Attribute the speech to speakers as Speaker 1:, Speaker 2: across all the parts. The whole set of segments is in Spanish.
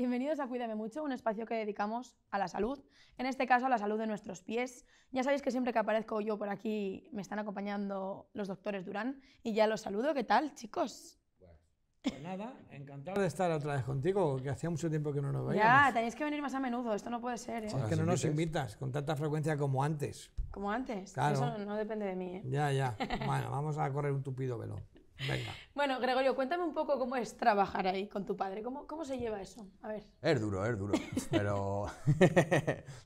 Speaker 1: bienvenidos a Cuídame Mucho, un espacio que dedicamos a la salud, en este caso a la salud de nuestros pies. Ya sabéis que siempre que aparezco yo por aquí me están acompañando los doctores Durán y ya los saludo. ¿Qué tal, chicos?
Speaker 2: Pues nada, encantado de estar otra vez contigo, que hacía mucho tiempo que no nos veíamos.
Speaker 1: Ya, tenéis que venir más a menudo, esto no puede ser, ¿eh?
Speaker 2: Es que no nos invitas con tanta frecuencia como antes.
Speaker 1: Como antes,
Speaker 2: Claro.
Speaker 1: eso no depende de mí, ¿eh?
Speaker 2: Ya. Bueno, vamos a correr un tupido velo. Venga.
Speaker 1: Bueno, Gregorio, cuéntame un poco cómo es trabajar ahí con tu padre, ¿cómo se lleva eso? A ver.
Speaker 3: Es duro, pero...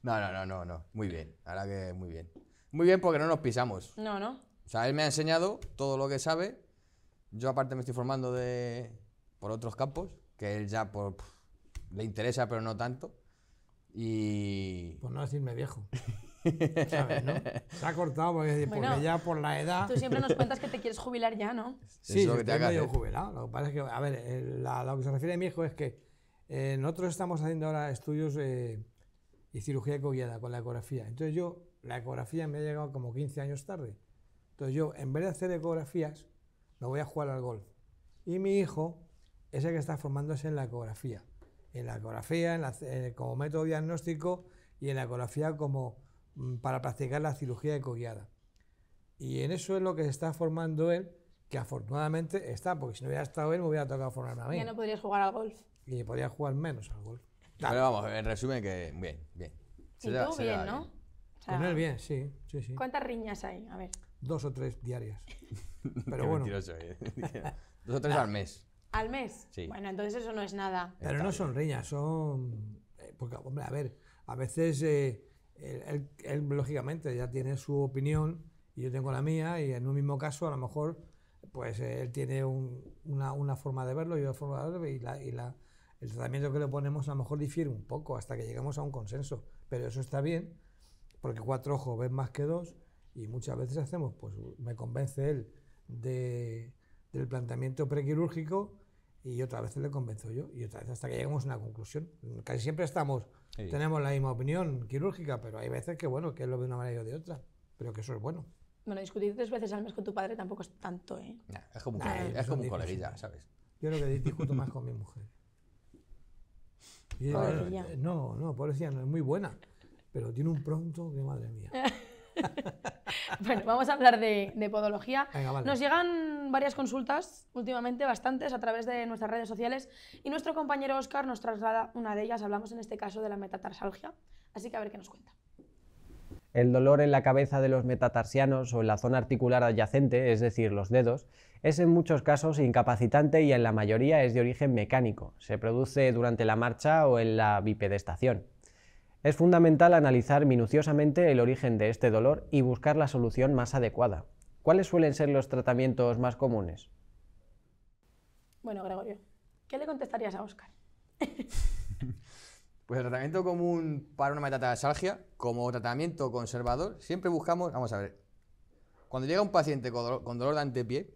Speaker 3: No, muy bien, ahora que muy bien. Muy bien porque no nos pisamos.
Speaker 1: No.
Speaker 3: O sea, él me ha enseñado todo lo que sabe, yo aparte me estoy formando por otros campos, que él ya le interesa pero no tanto. Y...
Speaker 2: Por no decirme viejo. ¿Sabes, no? Se ha cortado porque ya por la edad...
Speaker 1: Tú siempre nos cuentas que te quieres jubilar ya, ¿no?
Speaker 2: Sí,
Speaker 3: es lo que te
Speaker 2: estoy
Speaker 3: haga
Speaker 2: medio jubilado. Lo que pasa es que, a ver, lo que se refiere a mi hijo es que nosotros estamos haciendo ahora estudios y cirugía ecoguiada con la ecografía. Entonces la ecografía me ha llegado como 15 años tarde. Entonces yo, en vez de hacer ecografías, me voy a jugar al golf. Y mi hijo es el que está formándose en la ecografía. En la ecografía, como método diagnóstico y en la ecografía para practicar la cirugía ecoguiada. Y en eso es lo que se está formando él, que afortunadamente está, porque si no hubiera estado él me hubiera tocado formarme a mí.
Speaker 1: Ya no podrías jugar al golf.
Speaker 2: Y podría jugar menos al golf.
Speaker 3: Pero vamos, en resumen que bien.
Speaker 1: Y tú bien, ¿no? O sea,
Speaker 2: Con él bien, sí.
Speaker 1: ¿cuántas riñas hay? A ver.
Speaker 2: 2 o 3 diarias. Pero
Speaker 3: Qué
Speaker 2: bueno.
Speaker 3: mentiroso, 2 o 3 al mes.
Speaker 1: ¿Al mes?
Speaker 3: Sí.
Speaker 1: Bueno, entonces eso no es nada.
Speaker 2: Pero no son riñas, son... Porque, hombre, a ver, a veces él lógicamente ya tiene su opinión y yo tengo la mía, y en un mismo caso a lo mejor pues él tiene una forma de verlo y otra forma de verlo, y el tratamiento que le ponemos a lo mejor difiere un poco hasta que lleguemos a un consenso. Pero eso está bien, porque 4 ojos ven más que 2, y muchas veces pues me convence él del planteamiento prequirúrgico y otras veces le convenzo yo, y otra vez hasta que lleguemos a una conclusión. Casi siempre tenemos la misma opinión quirúrgica, pero hay veces que bueno, que él lo ve de una manera y yo de otra, pero que eso es bueno.
Speaker 1: Bueno, discutir 3 veces al mes con tu padre tampoco es tanto, ¿eh?
Speaker 3: Es como un coleguilla, ¿sabes?
Speaker 2: Yo creo que discuto más con mi mujer.
Speaker 1: Pobrecilla.
Speaker 2: No, pobrecilla, no es muy buena, pero tiene un pronto que madre mía.
Speaker 1: Bueno, vamos a hablar de podología.
Speaker 2: Venga, vale.
Speaker 1: Nos llegan varias consultas, últimamente bastantes, a través de nuestras redes sociales, y nuestro compañero Óscar nos traslada una de ellas. Hablamos en este caso de la metatarsalgia, así que a ver qué nos cuenta.
Speaker 4: El dolor en la cabeza de los metatarsianos o en la zona articular adyacente, es decir, los dedos, es en muchos casos incapacitante y en la mayoría es de origen mecánico. Se produce durante la marcha o en la bipedestación. Es fundamental analizar minuciosamente el origen de este dolor y buscar la solución más adecuada. ¿Cuáles suelen ser los tratamientos más comunes?
Speaker 1: Bueno, Gregorio, ¿qué le contestarías a Óscar?
Speaker 3: Pues el tratamiento común para una metatarsalgia, como tratamiento conservador, siempre buscamos, vamos a ver, cuando llega un paciente con dolor de antepié,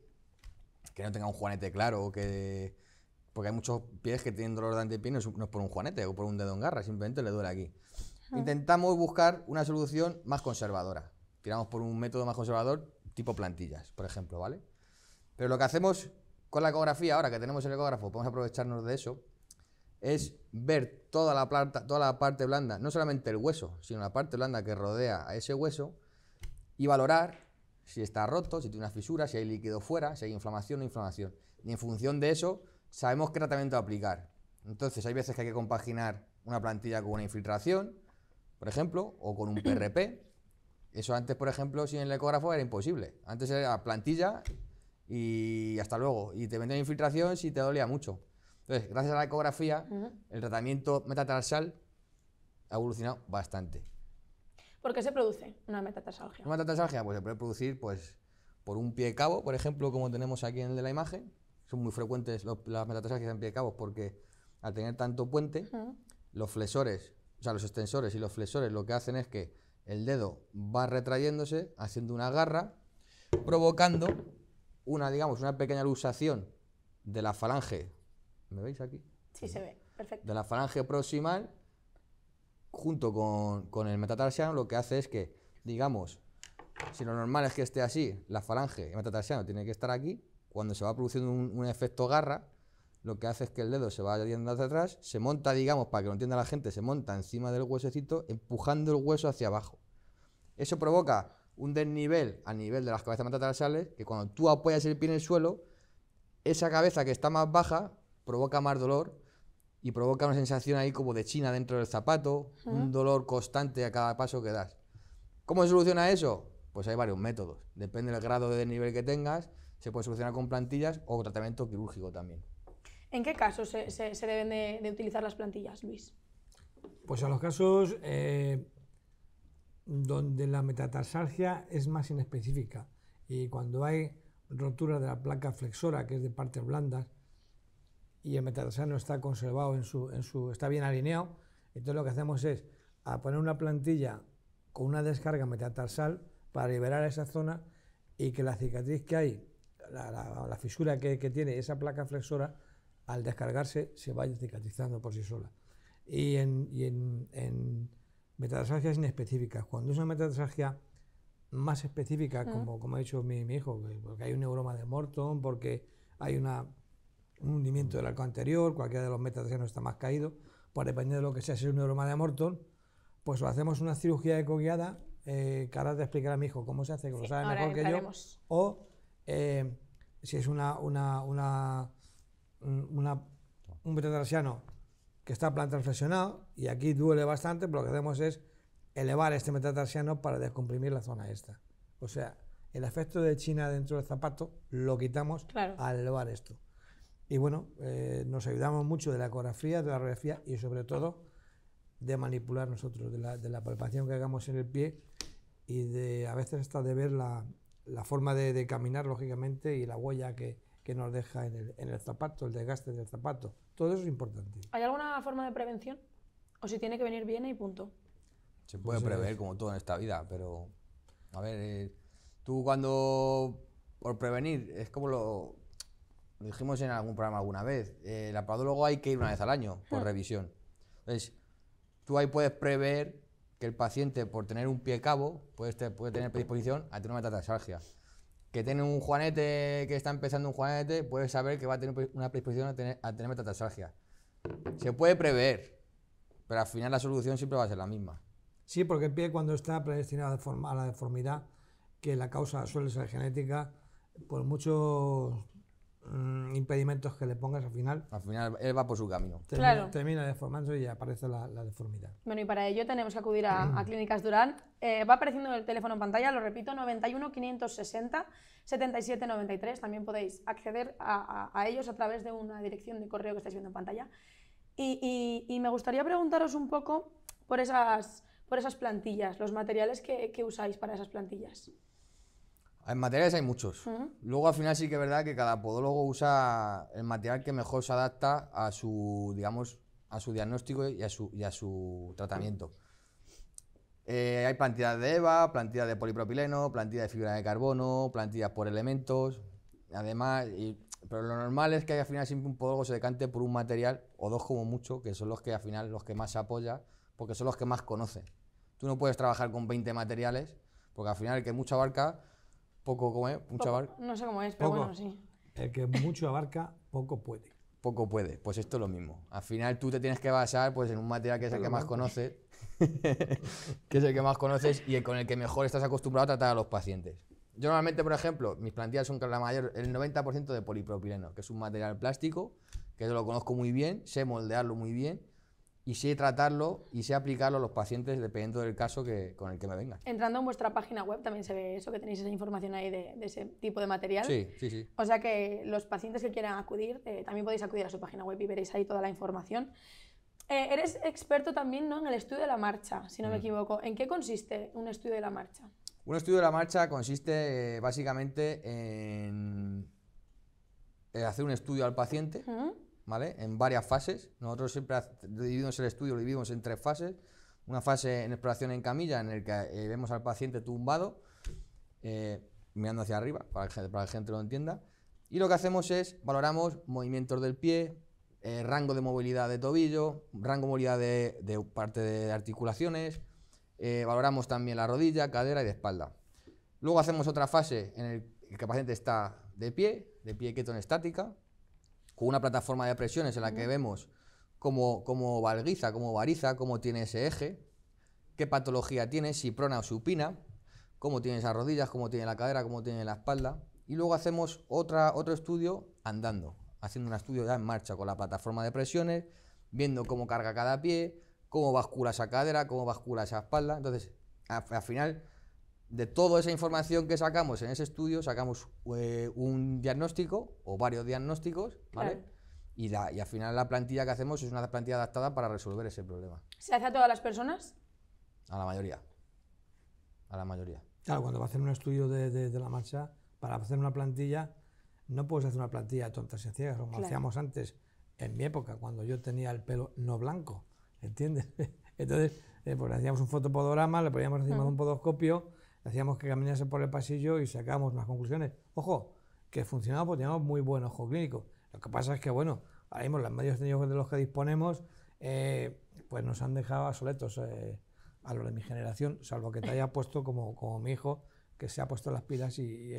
Speaker 3: que no tenga un juanete claro, porque hay muchos pies que tienen dolor de antepié, no es por un juanete o por un dedo en garra, simplemente le duele aquí. Intentamos buscar una solución más conservadora. Tiramos por un método más conservador, tipo plantillas, por ejemplo, ¿vale? Pero lo que hacemos con la ecografía, ahora que tenemos el ecógrafo, podemos aprovecharnos de eso, es ver toda la parte blanda, no solamente el hueso, sino la parte blanda que rodea a ese hueso, y valorar si está roto, si tiene una fisura, si hay líquido fuera, si hay inflamación o no inflamación. Y en función de eso, sabemos qué tratamiento aplicar. Entonces, hay veces que hay que compaginar una plantilla con una infiltración, por ejemplo, o con un PRP. Eso antes, por ejemplo, sin el ecógrafo era imposible. Antes era plantilla y hasta luego. Y te vendían infiltración si te dolía mucho. Entonces, gracias a la ecografía, el tratamiento metatarsal ha evolucionado bastante.
Speaker 1: ¿Por qué se produce una metatarsalgia?
Speaker 3: Una metatarsalgia pues, se puede producir por un pie cabo, por ejemplo, como tenemos aquí en el de la imagen. Son muy frecuentes las metatarsalgias en pie cabos porque al tener tanto puente, los flexores, o sea, los extensores y los flexores lo que hacen es que el dedo va retrayéndose, haciendo una garra, provocando una pequeña luxación de la falange. ¿Me veis aquí?
Speaker 1: Sí, se ve, perfecto.
Speaker 3: De la falange proximal, junto con el metatarsiano, lo que hace es que, digamos, si lo normal es que esté así, la falange, el metatarsiano tiene que estar aquí. Cuando se va produciendo un efecto garra, lo que hace es que el dedo se vaya yendo hacia atrás, se monta, digamos, para que lo entienda la gente, se monta encima del huesecito, empujando el hueso hacia abajo. Eso provoca un desnivel a nivel de las cabezas metatarsales, que cuando tú apoyas el pie en el suelo, esa cabeza que está más baja provoca más dolor y provoca una sensación ahí como de china dentro del zapato, un dolor constante a cada paso que das. ¿Cómo se soluciona eso? Pues hay varios métodos. Depende del grado de desnivel que tengas, se puede solucionar con plantillas o tratamiento quirúrgico también.
Speaker 1: ¿En qué casos se deben de utilizar las plantillas, Luis?
Speaker 2: Pues en los casos donde la metatarsalgia es más inespecífica y cuando hay rotura de la placa flexora, que es de partes blandas, y el metatarsiano está conservado está bien alineado, entonces lo que hacemos es poner una plantilla con una descarga metatarsal para liberar esa zona y que la cicatriz que hay, la fisura que tiene esa placa flexora, al descargarse se vaya cicatrizando por sí sola. Y en metatarsalgias inespecíficas, cuando es una metatarsalgia más específica, como ha dicho mi hijo, porque hay un neuroma de Morton, porque hay un hundimiento del arco anterior, cualquiera de los metatarsianos está más caído, pues dependiendo de lo que sea, si es un neuroma de Morton, pues lo hacemos una cirugía ecoguiada, que ahora te explicará mi hijo cómo se hace, que lo sabe mejor que yo, o si es un metatarsiano que está plantarflexionado, y aquí duele bastante, pero lo que hacemos es elevar este metatarsiano para descomprimir la zona esta. O sea, el efecto de china dentro del zapato lo quitamos al elevar esto. Y bueno, nos ayudamos mucho de la ecografía, de la radiografía y sobre todo de manipular nosotros, de la palpación que hagamos en el pie y a veces hasta de ver la forma de caminar, lógicamente, y la huella que nos deja en el zapato, el desgaste del zapato. Todo eso es importante.
Speaker 1: ¿Hay alguna forma de prevención? ¿O si tiene que venir bien y punto?
Speaker 3: Se puede prever como todo en esta vida, pero a ver, tú cuando, por prevenir, es como lo dijimos en algún programa alguna vez, el podólogo hay que ir una vez al año por revisión. Entonces, tú ahí puedes prever que el paciente, por tener un pie cabo, puede tener predisposición a tener una metatarsalgia. Que tiene un juanete, que está empezando un juanete, puedes saber que va a tener una predisposición a tener metatarsalgia. Se puede prever, pero al final la solución siempre va a ser la misma.
Speaker 2: Sí, porque el pie, cuando está predestinado a la deformidad, que la causa suele ser genética, por muchos impedimentos que le pongas, al final
Speaker 3: él va por su camino.
Speaker 2: Termina deformándose y aparece la deformidad.
Speaker 1: Bueno, y para ello tenemos que acudir a Clínicas Durán. Va apareciendo el teléfono en pantalla, lo repito, 91 560 77 93. También podéis acceder a ellos a través de una dirección de correo que estáis viendo en pantalla. Y me gustaría preguntaros un poco por esas plantillas, los materiales que usáis para esas plantillas.
Speaker 3: En materiales hay muchos. Luego al final sí que es verdad que cada podólogo usa el material que mejor se adapta a su, digamos, a su diagnóstico y a su tratamiento. Hay plantillas de EVA, plantillas de polipropileno, plantillas de fibra de carbono, plantillas por elementos. Además, pero lo normal es que al final siempre un podólogo se decante por un material o dos como mucho, que son los que al final los que más se apoya, porque son los que más conoce. Tú no puedes trabajar con 20 materiales, porque al final el que mucho abarca, poco come, mucho abarca.
Speaker 1: No sé cómo es, pero bueno, sí.
Speaker 2: El que mucho abarca, poco puede.
Speaker 3: Poco puede, pues esto es lo mismo. Al final tú te tienes que basar pues, en un material que es el que más conoces, que es el que más conoces y con el que mejor estás acostumbrado a tratar a los pacientes. Yo normalmente, por ejemplo, mis plantillas son el 90% de polipropileno, que es un material plástico, que yo lo conozco muy bien, sé moldearlo muy bien, y sé tratarlo y sé aplicarlo a los pacientes dependiendo del caso con el que me vengan.
Speaker 1: Entrando en vuestra página web también se ve eso, que tenéis esa información ahí de ese tipo de material.
Speaker 3: Sí, sí, sí.
Speaker 1: O sea que los pacientes que quieran acudir, también podéis acudir a su página web y veréis ahí toda la información. Eres experto también, ¿no?, en el estudio de la marcha, si no me equivoco. ¿En qué consiste un estudio de la marcha?
Speaker 3: Un estudio de la marcha consiste básicamente en hacer un estudio al paciente, ¿vale?, en varias fases. Nosotros siempre dividimos el estudio, lo dividimos en 3 fases. Una fase en exploración en camilla, en el que vemos al paciente tumbado, mirando hacia arriba, para que la gente lo entienda. Y lo que hacemos es, valoramos movimientos del pie, rango de movilidad de tobillo, rango de movilidad de parte de articulaciones, valoramos también la rodilla, cadera y de espalda. Luego hacemos otra fase en el que el paciente está de pie quieto en estática. con una plataforma de presiones en la que vemos cómo valguiza, cómo variza, cómo tiene ese eje, qué patología tiene, si prona o supina, cómo tiene esas rodillas, cómo tiene la cadera, cómo tiene la espalda. Y luego hacemos otro estudio andando, haciendo un estudio ya en marcha con la plataforma de presiones, viendo cómo carga cada pie, cómo bascula esa cadera, cómo bascula esa espalda. Entonces, al final, de toda esa información que sacamos en ese estudio, sacamos un diagnóstico o varios diagnósticos, ¿vale?
Speaker 1: Claro.
Speaker 3: Y al final la plantilla que hacemos es una plantilla adaptada para resolver ese problema.
Speaker 1: ¿Se hace a todas las personas?
Speaker 3: A la mayoría. A la mayoría.
Speaker 2: Claro, cuando vas a hacer un estudio de la marcha, para hacer una plantilla, no puedes hacer una plantilla de tontas y ciegas, como hacíamos antes, en mi época, cuando yo tenía el pelo no blanco, ¿entiendes? Entonces, pues hacíamos un fotopodograma, le poníamos encima de un podoscopio, hacíamos que caminase por el pasillo y sacábamos unas conclusiones. Ojo, que funcionaba porque teníamos muy buen ojo clínico. Lo que pasa es que, bueno, ahora mismo los medios técnicos de los que disponemos, pues nos han dejado obsoletos a los de mi generación, salvo que te haya puesto como mi hijo, que se ha puesto las pilas y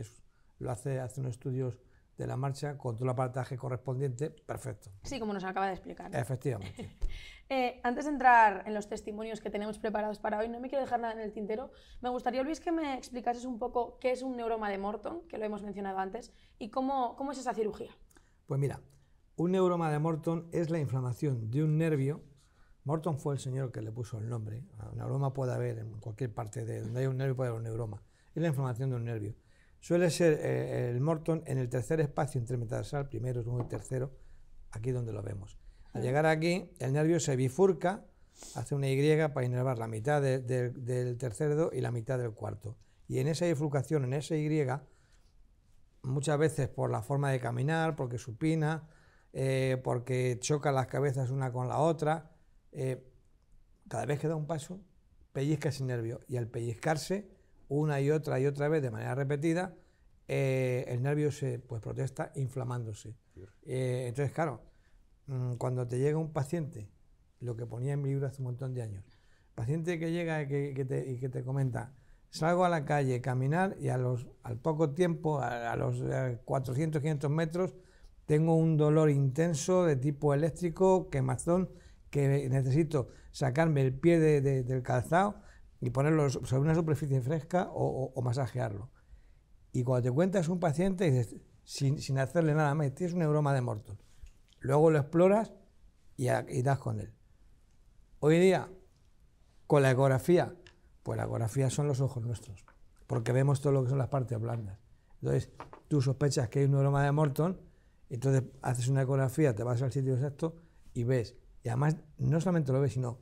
Speaker 2: hace unos estudios de la marcha con todo el aparataje correspondiente, perfecto.
Speaker 1: Sí, como nos acaba de explicar.
Speaker 2: Efectivamente.
Speaker 1: Antes de entrar en los testimonios que tenemos preparados para hoy, no me quiero dejar nada en el tintero. Me gustaría, Luis, que me explicases un poco qué es un neuroma de Morton, que lo hemos mencionado antes, y cómo es esa cirugía.
Speaker 2: Pues mira, un neuroma de Morton es la inflamación de un nervio. Morton fue el señor que le puso el nombre. Un neuroma puede haber en cualquier parte de donde hay un nervio, puede haber un neuroma. Es la inflamación de un nervio. Suele ser el Morton en el tercer espacio intermetarsal, primero, segundo y tercero, aquí donde lo vemos. Al llegar aquí, el nervio se bifurca, hace una Y para inervar la mitad del tercer dedo y la mitad del cuarto. Y en esa bifurcación, en esa Y, muchas veces por la forma de caminar, porque supina, porque choca las cabezas una con la otra, cada vez que da un paso, pellizca ese nervio. Y al pellizcarse una y otra vez de manera repetida, el nervio se protesta inflamándose. Entonces, claro, cuando te llega un paciente, lo que ponía en mi libro hace un montón de años, paciente que llega y que te comenta, salgo a la calle, caminar y al poco tiempo, a los 400, 500 metros, tengo un dolor intenso de tipo eléctrico, quemazón, que necesito sacarme el pie del calzado y ponerlo sobre una superficie fresca o masajearlo. Y cuando te cuentas un paciente, dices, sin hacerle nada más, tienes un neuroma de Morton. Luego lo exploras y das con él. Hoy día, con la ecografía, pues la ecografía son los ojos nuestros, porque vemos todo lo que son las partes blandas. Entonces, tú sospechas que hay un neuroma de Morton, entonces haces una ecografía, te vas al sitio exacto y ves. Y además, no solamente lo ves, sino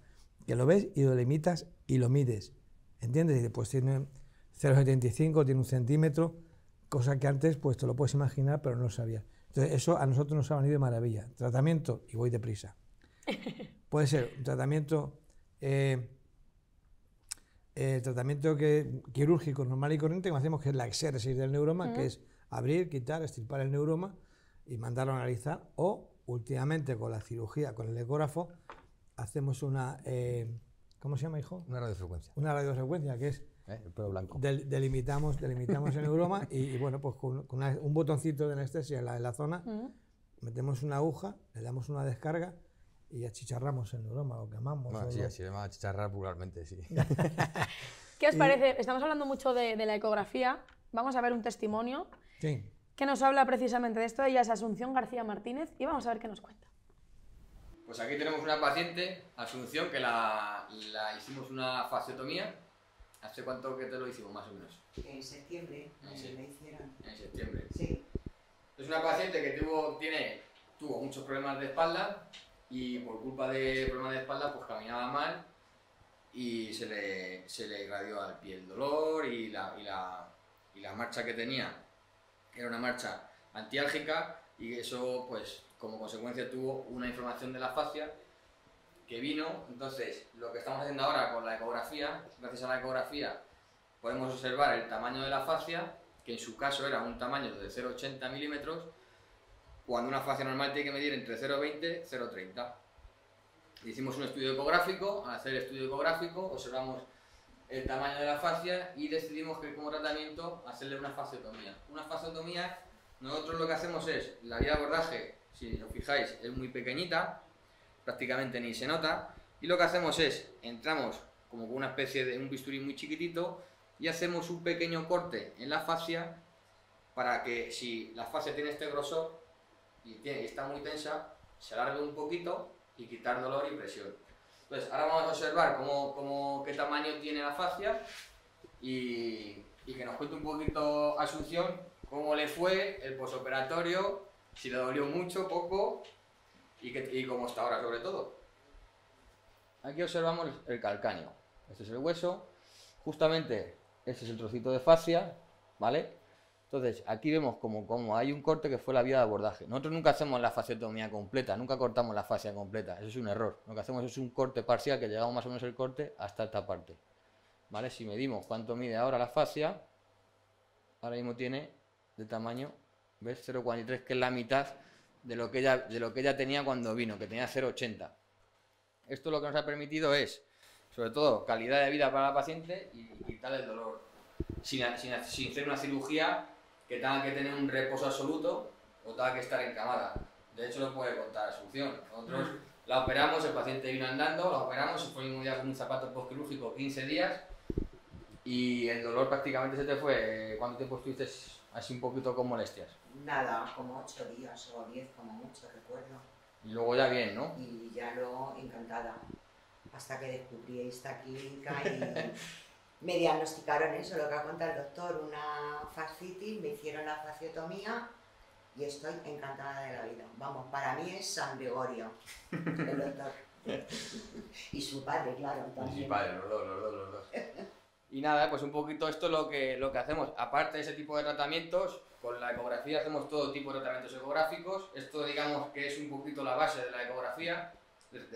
Speaker 2: que lo ves y lo limitas y lo mides. ¿Entiendes? Y dices, pues tiene 0,75, tiene 1 centímetro, cosa que antes pues te lo puedes imaginar, pero no lo sabías. Entonces, eso a nosotros nos ha venido de maravilla. Tratamiento, y voy deprisa. Puede ser un tratamiento, quirúrgico normal y corriente, como hacemos, que es la exéresis del neuroma, que es abrir, quitar, extirpar el neuroma y mandarlo a analizar, o últimamente con la cirugía, con el ecógrafo, hacemos una, ¿cómo se llama, hijo?
Speaker 3: Una radiofrecuencia.
Speaker 2: Una radiofrecuencia, que es
Speaker 3: El pelo blanco.
Speaker 2: delimitamos el neuroma y bueno, pues con un botoncito de anestesia en la zona, metemos una aguja, le damos una descarga y achicharramos el neuroma, lo quemamos.
Speaker 3: Bueno, sí, así se llama achicharrar vulgarmente, sí.
Speaker 1: ¿Qué os parece? Estamos hablando mucho de la ecografía. Vamos a ver un testimonio
Speaker 2: Sí.
Speaker 1: que nos habla precisamente de esto. Ella es Asunción García Martínez y vamos a ver qué nos cuenta.
Speaker 3: Pues aquí tenemos una paciente, Asunción, que la hicimos una fasciotomía. ¿Hace cuánto que te lo hicimos, más o menos?
Speaker 5: En septiembre
Speaker 3: Sí.
Speaker 5: me hicieron.
Speaker 3: En septiembre.
Speaker 5: Sí.
Speaker 3: Es una paciente que tuvo muchos problemas de espalda y por culpa de problemas de espalda pues caminaba mal y se le irradió al pie el dolor y la marcha que tenía era una marcha antiálgica y eso pues como consecuencia tuvo una inflamación de la fascia que vino. Entonces lo que estamos haciendo ahora con la ecografía, gracias a la ecografía podemos observar el tamaño de la fascia, que en su caso era un tamaño de 0,80 milímetros, cuando una fascia normal tiene que medir entre 0,20 y 0,30. Hicimos un estudio ecográfico. Al hacer el estudio ecográfico observamos el tamaño de la fascia y decidimos que como tratamiento hacerle una fasciotomía. Una fasciotomía, nosotros lo que hacemos es la vía de abordaje si os fijáis, es muy pequeñita, prácticamente ni se nota. Y lo que hacemos es, entramos como con una especie de un bisturí muy chiquitito y hacemos un pequeño corte en la fascia para que si la fascia tiene este grosor y está muy tensa, se alargue un poquito y quitar dolor y presión. Entonces, ahora vamos a observar qué tamaño tiene la fascia y que nos cuente un poquito Asunción cómo le fue el posoperatorio, si le dolió mucho, poco y cómo está ahora sobre todo. Aquí observamos el calcáneo. Este es el hueso. Justamente este es el trocito de fascia, ¿vale? Entonces, aquí vemos como hay un corte que fue la vía de abordaje. Nosotros nunca hacemos la fasciotomía completa, nunca cortamos la fascia completa. Eso es un error. Lo que hacemos es un corte parcial, que llegamos más o menos el corte hasta esta parte. ¿Vale? Si medimos cuánto mide ahora la fascia, ahora mismo tiene de tamaño, ¿ves? 0,43, que es la mitad de lo que ella tenía cuando vino, que tenía 0,80. Esto lo que nos ha permitido es, sobre todo, calidad de vida para la paciente y quitar el dolor. Sin hacer una cirugía que tenga que tener un reposo absoluto o tenga que estar encamada. De hecho, lo puede contar Asunción. Nosotros la operamos, el paciente vino andando, la operamos, se fue el mismo día con un zapato postquirúrgico 15 días y el dolor prácticamente se te fue. ¿Cuánto tiempo estuviste así un poquito con molestias?
Speaker 5: Nada, como 8 días o 10 como mucho, recuerdo.
Speaker 3: Y luego ya bien, ¿no?
Speaker 5: Y ya luego encantada. Hasta que descubrí esta clínica y me diagnosticaron eso, lo que ha contado el doctor, una fascitis, me hicieron la fasciotomía y estoy encantada de la vida. Vamos, para mí es San Gregorio, el doctor. Y su padre, claro, también.
Speaker 3: Y su padre, los dos. Y nada, pues un poquito esto es lo que hacemos. Aparte de ese tipo de tratamientos, con la ecografía hacemos todo tipo de tratamientos ecográficos. Esto digamos que es un poquito la base de la ecografía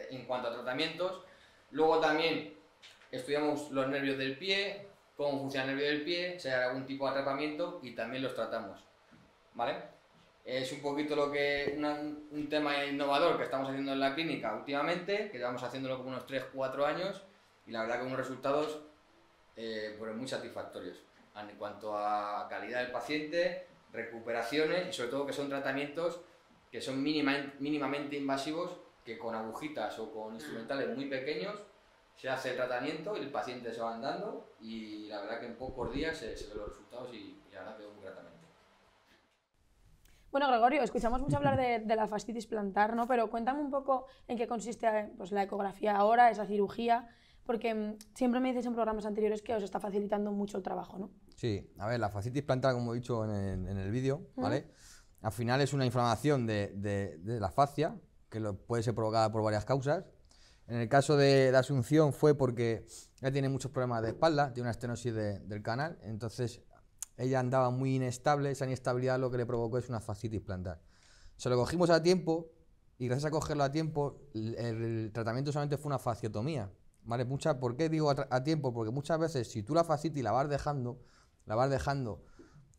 Speaker 3: en cuanto a tratamientos. Luego también estudiamos los nervios del pie, cómo funciona el nervio del pie, si hay algún tipo de atrapamiento y también los tratamos, ¿vale? Es un poquito un tema innovador que estamos haciendo en la clínica últimamente, que llevamos haciéndolo como unos 3-4 años y la verdad que unos resultados pues muy satisfactorios en cuanto a calidad del paciente, recuperaciones y sobre todo que son tratamientos que son mínimamente invasivos, que con agujitas o con instrumentales muy pequeños se hace el tratamiento y el paciente se va andando y la verdad que en pocos días se ven los resultados y la verdad que muy gratamente.
Speaker 1: Bueno, Gregorio, escuchamos mucho hablar de la fascitis plantar, ¿no? Pero cuéntame un poco en qué consiste pues, la ecografía ahora, esa cirugía, porque siempre me dices en programas anteriores que os está facilitando mucho el trabajo, ¿no?
Speaker 3: Sí, a ver, la fascitis plantar, como he dicho en el vídeo, ¿vale? Al final es una inflamación de la fascia, que puede ser provocada por varias causas. En el caso de Asunción fue porque ella tiene muchos problemas de espalda, tiene una estenosis del canal, entonces ella andaba muy inestable, esa inestabilidad lo que le provocó es una fascitis plantar. Se lo cogimos a tiempo y gracias a cogerlo a tiempo el tratamiento solamente fue una fasciotomía, ¿vale? ¿Por qué digo a tiempo? Porque muchas veces si tú la fascitis la vas dejando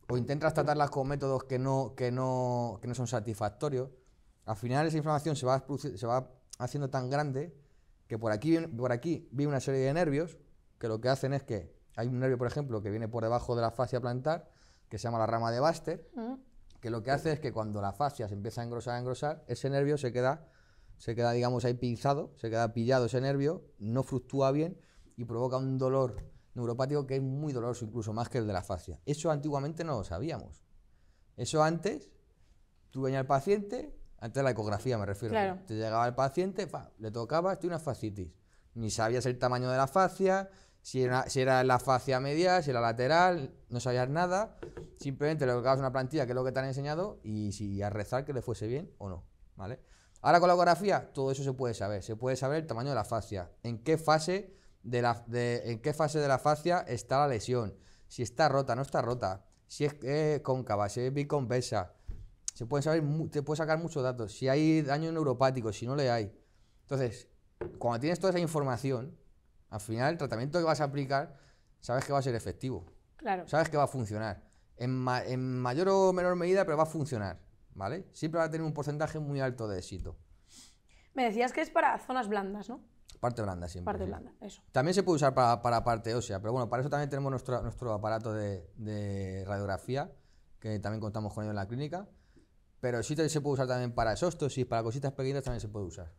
Speaker 3: o intentas tratarlas con métodos que no son satisfactorios, al final esa inflamación se va haciendo tan grande que por aquí viene una serie de nervios que lo que hacen es que hay un nervio, por ejemplo, que viene por debajo de la fascia plantar, que se llama la rama de Baxter, que lo que hace es que cuando la fascia se empieza a engrosar, ese nervio se queda, digamos, ahí pinzado, se queda pillado ese nervio, no fluctúa bien y provoca un dolor neuropático que es muy doloroso, incluso más que el de la fascia. Eso antiguamente no lo sabíamos. Eso antes, tú venías al paciente, antes de la ecografía me refiero,
Speaker 1: claro.
Speaker 3: Te llegaba el paciente, le tocaba, tiene una fascitis. Ni sabías el tamaño de la fascia, si era la fascia medial, si era lateral, no sabías nada, simplemente le colocabas una plantilla, que es lo que te han enseñado, y a rezar que le fuese bien o no, ¿vale? Ahora con la ecografía todo eso se puede saber el tamaño de la fascia, en qué fase de la fascia está la lesión, si está rota, no está rota, si es cóncava, si es biconvexa, te puedes sacar muchos datos, si hay daño neuropático, si no le hay. Entonces, cuando tienes toda esa información, al final el tratamiento que vas a aplicar, sabes que va a ser efectivo.
Speaker 1: Claro.
Speaker 3: Sabes que va a funcionar. En mayor o menor medida, pero va a funcionar, ¿vale? Siempre va a tener un porcentaje muy alto de éxito.
Speaker 1: Me decías que es para zonas blandas, ¿no?
Speaker 3: Parte blanda siempre.
Speaker 1: Parte
Speaker 3: sí.
Speaker 1: blanda, eso.
Speaker 3: También se puede usar para parte ósea, pero bueno, para eso también tenemos nuestro aparato de radiografía, que también contamos con ello en la clínica. pero sí se puede usar también para exóstosis, para cositas pequeñas también se puede usar.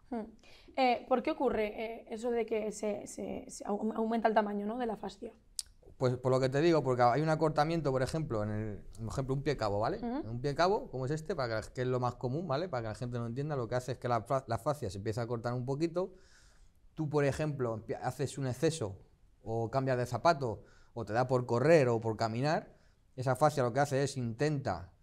Speaker 1: ¿Por qué ocurre eso de que se aumenta el tamaño, ¿no?, de la fascia?
Speaker 3: Pues por lo que te digo, porque hay un acortamiento, por ejemplo, un pie cabo, ¿vale? Un pie cabo, como es este, que es lo más común, ¿vale? Para que la gente lo entienda, lo que hace es que la fascia se empieza a cortar un poquito. Tú, por ejemplo, haces un exceso o cambias de zapato o te da por correr o por caminar, esa fascia lo que hace es intenta,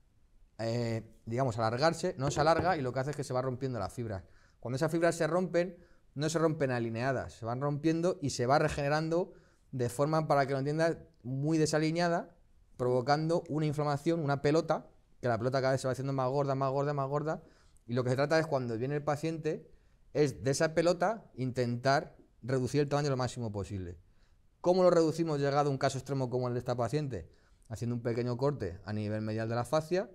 Speaker 3: digamos, alargarse, no se alarga y lo que hace es que se va rompiendo las fibras. Cuando esas fibras se rompen, no se rompen alineadas, se van rompiendo y se va regenerando de forma, para que lo entiendas, muy desalineada, provocando una inflamación, una pelota, que la pelota cada vez se va haciendo más gorda, más gorda, más gorda, y lo que se trata es, cuando viene el paciente, es de esa pelota intentar reducir el tamaño lo máximo posible. ¿Cómo lo reducimos llegado a un caso extremo como el de esta paciente? Haciendo un pequeño corte a nivel medial de la fascia,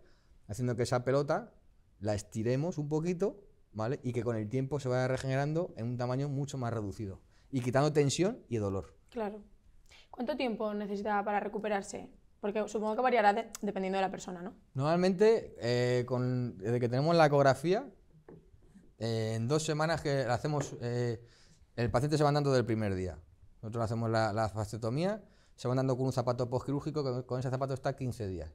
Speaker 3: haciendo que esa pelota la estiremos un poquito, ¿vale? Y que con el tiempo se vaya regenerando en un tamaño mucho más reducido y quitando tensión y dolor.
Speaker 1: Claro. ¿Cuánto tiempo necesita para recuperarse? Porque supongo que variará dependiendo de la persona, ¿no?
Speaker 3: Normalmente, desde que tenemos la ecografía, en 2 semanas que la hacemos, el paciente se va andando del primer día. Nosotros hacemos la fasciotomía, se van dando con un zapato postquirúrgico, que con ese zapato está 15 días.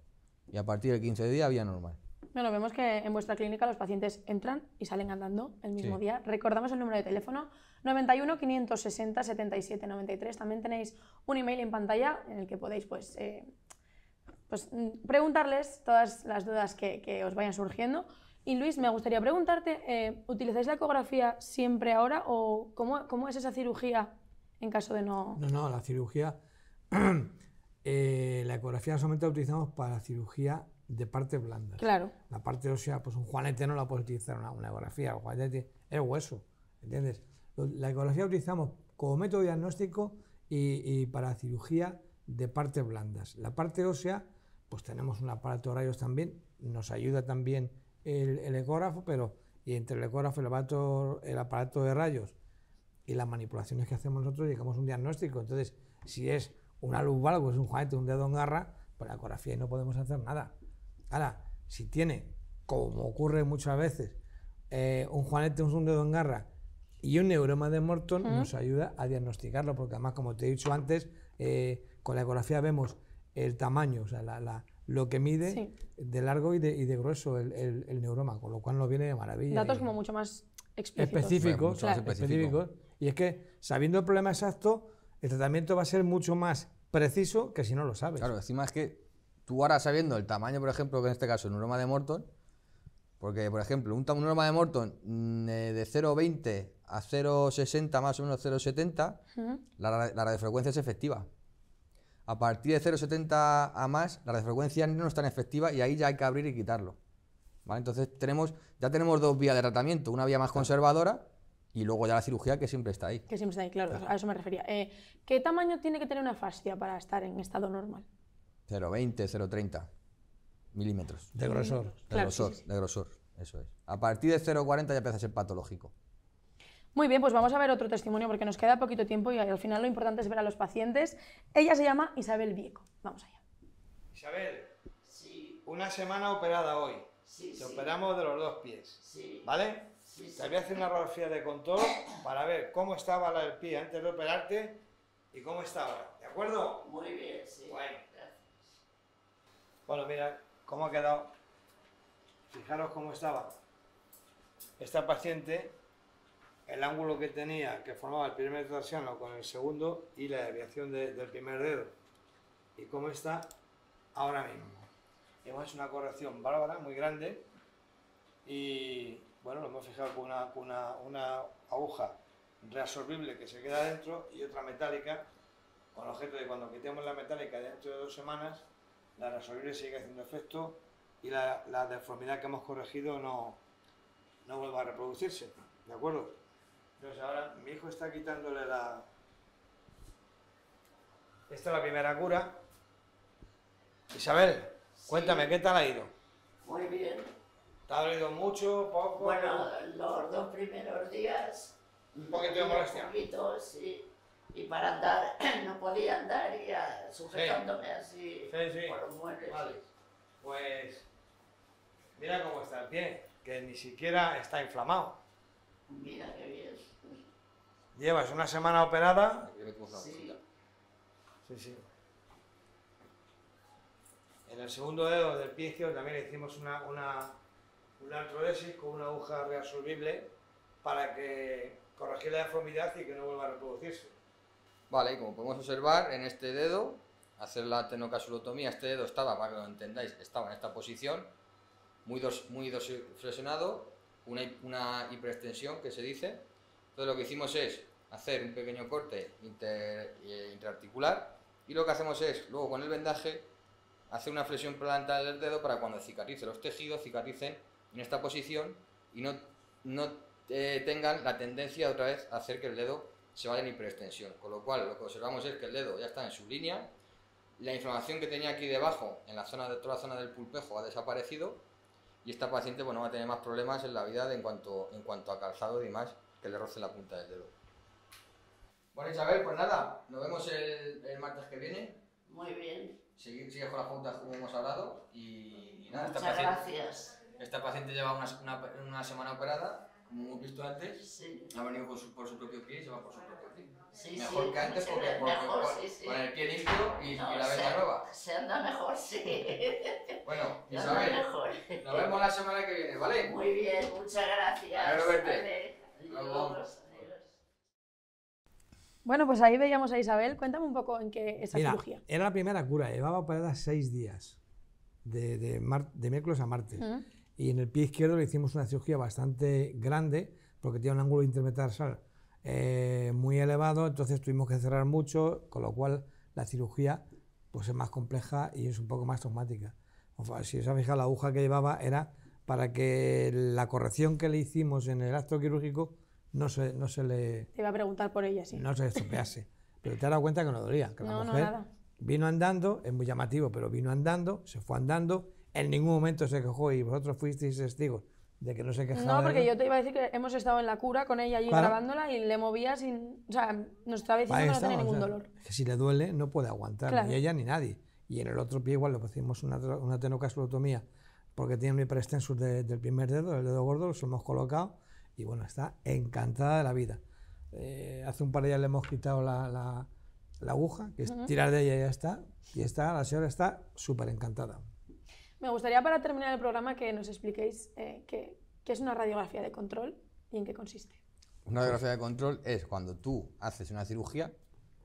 Speaker 3: Y a partir del 15 día, vía normal.
Speaker 1: Bueno, vemos que en vuestra clínica los pacientes entran y salen andando el mismo día. Recordamos el número de teléfono, 91 560 77 93. También tenéis un email en pantalla en el que podéis pues preguntarles todas las dudas que os vayan surgiendo. Y Luis, me gustaría preguntarte, ¿utilizáis la ecografía siempre ahora o cómo es esa cirugía en caso de no...?
Speaker 2: No, la cirugía, la ecografía solamente la utilizamos para cirugía de partes blandas.
Speaker 1: Claro.
Speaker 2: La parte ósea, pues un juanete no la puedes utilizar una ecografía, el juanete es hueso, ¿entiendes? La ecografía la utilizamos como método diagnóstico y para cirugía de partes blandas. La parte ósea, pues tenemos un aparato de rayos también, nos ayuda también el ecógrafo, y entre el ecógrafo, el aparato de rayos y las manipulaciones que hacemos nosotros, llegamos a un diagnóstico. Entonces, si es una luz valgo, es un juanete, un dedo en garra, pues la ecografía no podemos hacer nada. Ahora, si tiene, como ocurre muchas veces, un juanete, un dedo en garra y un neuroma de Morton, nos ayuda a diagnosticarlo, porque además, como te he dicho antes, con la ecografía vemos el tamaño, o sea, lo que mide de largo y de grueso el neuroma, con lo cual nos viene de maravilla.
Speaker 1: Datos como mucho más
Speaker 2: específicos.
Speaker 1: Claro.
Speaker 2: Específicos. Y es que, sabiendo el problema exacto, el tratamiento va a ser mucho más preciso que si no lo sabes.
Speaker 3: Claro, encima es que tú ahora, sabiendo el tamaño, por ejemplo, que en este caso el neuroma de Morton, porque, por ejemplo, un neuroma de Morton de 0,20 a 0,60, más o menos 0,70, la radiofrecuencia es efectiva. A partir de 0,70 a más, la radiofrecuencia no es tan efectiva y ahí ya hay que abrir y quitarlo. ¿Vale? Entonces ya tenemos 2 vías de tratamiento, una vía más conservadora y luego ya la cirugía, que siempre está ahí.
Speaker 1: Que siempre está ahí, claro, a eso me refería. ¿Qué tamaño tiene que tener una fascia para estar en estado normal?
Speaker 3: 0,20, 0,30 milímetros.
Speaker 2: De grosor.
Speaker 3: De grosor, de grosor, eso es. A partir de 0,40 ya empieza a ser patológico.
Speaker 1: Muy bien, pues vamos a ver otro testimonio porque nos queda poquito tiempo y al final lo importante es ver a los pacientes. Ella se llama Isabel Vieco. Vamos allá.
Speaker 6: Isabel, una semana operada hoy. Te operamos de los 2 pies. ¿Vale? Te voy a hacer una radiografía de control para ver cómo estaba el pie antes de operarte y cómo está ahora. ¿De acuerdo?
Speaker 7: Muy bien, sí.
Speaker 6: Bueno. Bueno, mira cómo ha quedado. Fijaros cómo estaba. Esta paciente, el ángulo que tenía, que formaba el primer metatarsiano con el segundo y la desviación del primer dedo. Y cómo está ahora mismo. Hemos hecho una corrección bárbara, muy grande. Y bueno, lo hemos fijado con una aguja reabsorbible que se queda dentro y otra metálica, con el objeto de cuando quitemos la metálica dentro de 2 semanas, la reabsorbible sigue haciendo efecto y la deformidad que hemos corregido no vuelva a reproducirse. ¿De acuerdo? Entonces ahora mi hijo está quitándole la... Esta es la primera cura. Isabel, cuéntame, ¿qué tal ha ido?
Speaker 7: Muy bien.
Speaker 6: ¿Te ha dolido mucho, poco?
Speaker 7: Bueno, los 2 primeros días...
Speaker 6: Un poquito de molestia.
Speaker 7: Un poquito, sí. Y para andar, no podía andar y sujetándome así
Speaker 6: Sí.
Speaker 7: por los muebles.
Speaker 6: Vale. Pues Mira cómo está el pie, que ni siquiera está inflamado.
Speaker 7: Mira qué bien.
Speaker 6: Llevas una semana operada.
Speaker 3: Aquí le metemos una
Speaker 7: Sí.
Speaker 3: cosita.
Speaker 6: Sí, sí. En el segundo dedo del pie izquierdo también le hicimos una artrodesis con una aguja reabsorbible para que corregir la deformidad y que no vuelva a reproducirse.
Speaker 3: Vale, y como podemos observar, en este dedo, hacer la tenocastulotomía, este dedo estaba, para que lo entendáis, estaba en esta posición, muy dorsiflexionado, una hiperextensión que se dice. Entonces lo que hicimos es hacer un pequeño corte interarticular y lo que hacemos es, luego con el vendaje, hacer una flexión plantar del dedo para cuando cicatrice los tejidos, cicatricen en esta posición y no tengan la tendencia otra vez a hacer que el dedo se vaya en hiperextensión. Con lo cual lo que observamos es que el dedo ya está en su línea, la inflamación que tenía aquí debajo, en la zona de toda la zona del pulpejo, ha desaparecido y esta paciente no va a tener más problemas en la vida en cuanto a calzado y demás que le roce la punta del dedo. Bueno, Isabel, pues nada, nos vemos el martes que viene.
Speaker 7: Muy bien.
Speaker 3: Sigue con las pautas como hemos hablado y nada,
Speaker 7: Muchas gracias.
Speaker 3: esta paciente lleva una semana operada, como hemos visto antes,
Speaker 7: Sí.
Speaker 3: ha venido por su propio pie y se va por su propio pie.
Speaker 7: Sí,
Speaker 3: Mejor
Speaker 7: sí,
Speaker 3: que antes
Speaker 7: sí,
Speaker 3: porque
Speaker 7: mejor, sí, sí.
Speaker 3: con el pie limpio y
Speaker 7: No,
Speaker 3: la venda nueva.
Speaker 7: Se anda mejor, sí.
Speaker 3: Bueno,
Speaker 7: Se anda
Speaker 3: Isabel,
Speaker 7: mejor.
Speaker 3: nos vemos la semana que viene, ¿vale?
Speaker 7: Muy bien, muchas gracias.
Speaker 3: A ver, verte.
Speaker 7: Vale.
Speaker 3: Luego.
Speaker 7: Adiós. Adiós.
Speaker 1: Bueno, pues ahí veíamos a Isabel. Cuéntame un poco en qué esa
Speaker 2: Mira,
Speaker 1: cirugía.
Speaker 2: era la primera cura, llevaba operada 6 días, de miércoles a martes.
Speaker 1: ¿Mm?
Speaker 2: Y en el pie izquierdo le hicimos una cirugía bastante grande, porque tiene un ángulo intermetarsal muy elevado, entonces tuvimos que cerrar mucho, con lo cual la cirugía pues, es más compleja y es un poco más traumática. Si os habéis fijado, la aguja que llevaba era para que la corrección que le hicimos en el acto quirúrgico no se le
Speaker 1: Te iba a preguntar por ella, sí.
Speaker 2: no se estropease. Pero te has dado cuenta que no dolía, que la
Speaker 1: No, no,
Speaker 2: mujer
Speaker 1: nada.
Speaker 2: vino andando, es muy llamativo, pero vino andando, se fue andando, en ningún momento se quejó y vosotros fuisteis testigos de que no se quejaba.
Speaker 1: No,
Speaker 2: de
Speaker 1: porque
Speaker 2: nada.
Speaker 1: yo te iba a decir que hemos estado en la cura con ella allí
Speaker 2: Claro.
Speaker 1: grabándola y le movía sin... O sea, nos estaba diciendo
Speaker 2: Ahí
Speaker 1: que no
Speaker 2: estaba,
Speaker 1: tenía ningún
Speaker 2: o sea,
Speaker 1: dolor.
Speaker 2: que si le duele no puede aguantar,
Speaker 1: Claro.
Speaker 2: ni ella ni nadie. Y en el otro pie igual le hicimos una tenocastulotomía porque tiene un hiperextensus del primer dedo, el dedo gordo, lo hemos colocado y bueno, está encantada de la vida. Hace un par de días le hemos quitado la aguja, que es tirar de ella y ya está, y la señora está súper encantada.
Speaker 1: Me gustaría para terminar el programa que nos expliquéis qué es una radiografía de control y en qué consiste.
Speaker 3: Una radiografía de control es cuando tú haces una cirugía.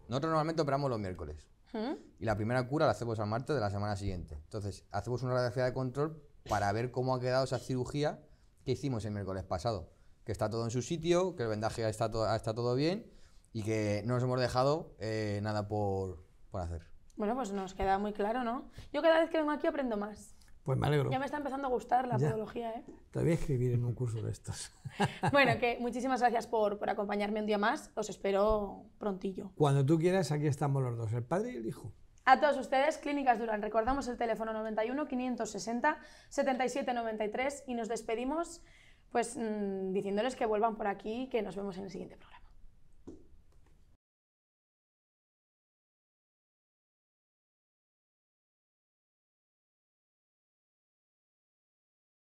Speaker 3: Nosotros normalmente operamos los miércoles
Speaker 1: ¿Mm?
Speaker 3: y la primera cura la hacemos al martes de la semana siguiente. Entonces, hacemos una radiografía de control para ver cómo ha quedado esa cirugía que hicimos el miércoles pasado. Que está todo en su sitio, que el vendaje está todo bien y que no nos hemos dejado nada por hacer.
Speaker 1: Bueno, pues nos queda muy claro, ¿no? Yo cada vez que vengo aquí aprendo más.
Speaker 2: Pues me alegro.
Speaker 1: Ya me está empezando a gustar la
Speaker 2: Ya.
Speaker 1: podología, ¿eh?
Speaker 2: Te voy a escribir en un curso de estos.
Speaker 1: Bueno, que muchísimas gracias por acompañarme un día más. Os espero prontillo.
Speaker 2: Cuando tú quieras, aquí estamos los dos, el padre y el hijo.
Speaker 1: A todos ustedes, Clínicas Durán. Recordamos el teléfono 91 560 77 93 y nos despedimos pues diciéndoles que vuelvan por aquí y que nos vemos en el siguiente programa.